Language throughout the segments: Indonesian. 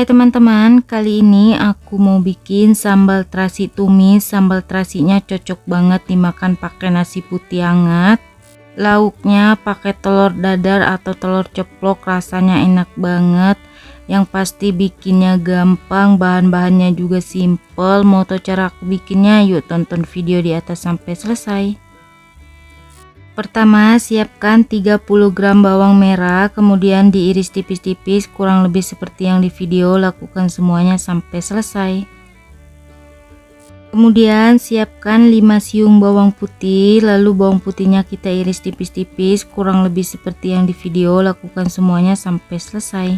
Hai teman-teman, kali ini aku mau bikin sambal terasi tumis. Sambal terasinya cocok banget dimakan pakai nasi putih hangat. Lauknya pakai telur dadar atau telur ceplok, rasanya enak banget. Yang pasti bikinnya gampang, bahan-bahannya juga simple. Mau tahu cara aku bikinnya? Yuk tonton video di atas sampai selesai. Pertama, siapkan 30 gram bawang merah, kemudian diiris tipis-tipis kurang lebih seperti yang di video. Lakukan semuanya sampai selesai. Kemudian siapkan 5 siung bawang putih, lalu bawang putihnya kita iris tipis-tipis kurang lebih seperti yang di video. Lakukan semuanya sampai selesai.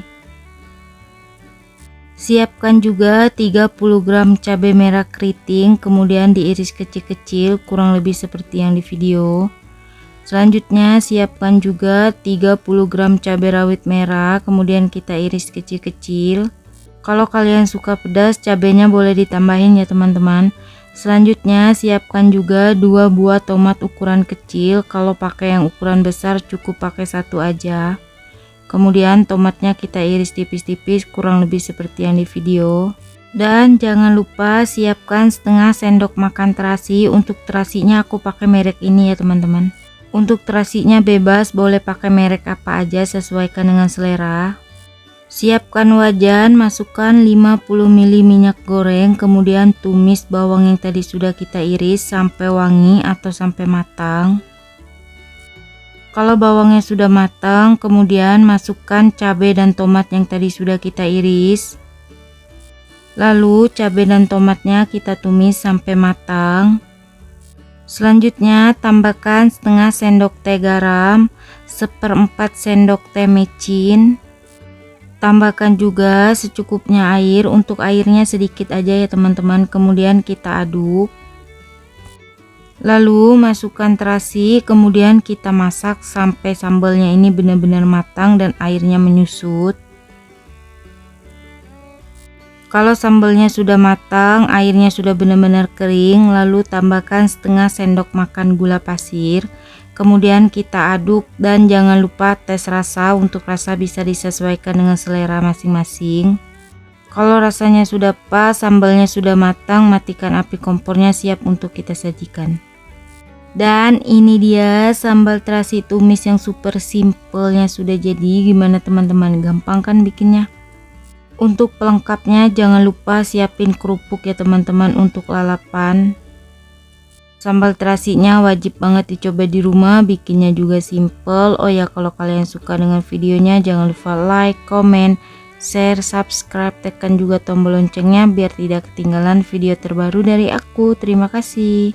Siapkan juga 30 gram cabai merah keriting, kemudian diiris kecil-kecil kurang lebih seperti yang di video. Selanjutnya siapkan juga 30 gram cabai rawit merah, kemudian kita iris kecil-kecil. Kalau kalian suka pedas, cabainya boleh ditambahin ya teman-teman. Selanjutnya siapkan juga 2 buah tomat ukuran kecil. Kalau pakai yang ukuran besar cukup pakai 1 aja. Kemudian tomatnya kita iris tipis-tipis kurang lebih seperti yang di video. Dan jangan lupa siapkan setengah sendok makan terasi. Untuk terasinya aku pakai merek ini ya teman-teman. Untuk terasinya bebas, boleh pakai merek apa aja, sesuaikan dengan selera. Siapkan wajan, masukkan 50 ml minyak goreng, kemudian tumis bawang yang tadi sudah kita iris sampai wangi atau sampai matang. Kalau bawangnya sudah matang, kemudian masukkan cabai dan tomat yang tadi sudah kita iris. Lalu cabai dan tomatnya kita tumis sampai matang. Selanjutnya tambahkan setengah sendok teh garam, 1/4 sendok teh micin. Tambahkan juga secukupnya air, untuk airnya sedikit aja ya teman-teman. Kemudian kita aduk. Lalu masukkan terasi, kemudian kita masak sampai sambalnya ini benar-benar matang dan airnya menyusut. Kalau sambalnya sudah matang, airnya sudah benar-benar kering, lalu tambahkan setengah sendok makan gula pasir. Kemudian kita aduk dan jangan lupa tes rasa. Untuk rasa bisa disesuaikan dengan selera masing-masing. Kalau rasanya sudah pas, sambalnya sudah matang, matikan api kompornya, siap untuk kita sajikan. Dan ini dia sambal terasi tumis yang super simpelnya sudah jadi. Gimana teman-teman, gampang kan bikinnya? Untuk pelengkapnya jangan lupa siapin kerupuk ya teman-teman untuk lalapan. Sambal terasinya wajib banget dicoba di rumah, bikinnya juga simple. Oh ya, kalau kalian suka dengan videonya jangan lupa like, comment, share, subscribe, tekan juga tombol loncengnya biar tidak ketinggalan video terbaru dari aku. Terima kasih.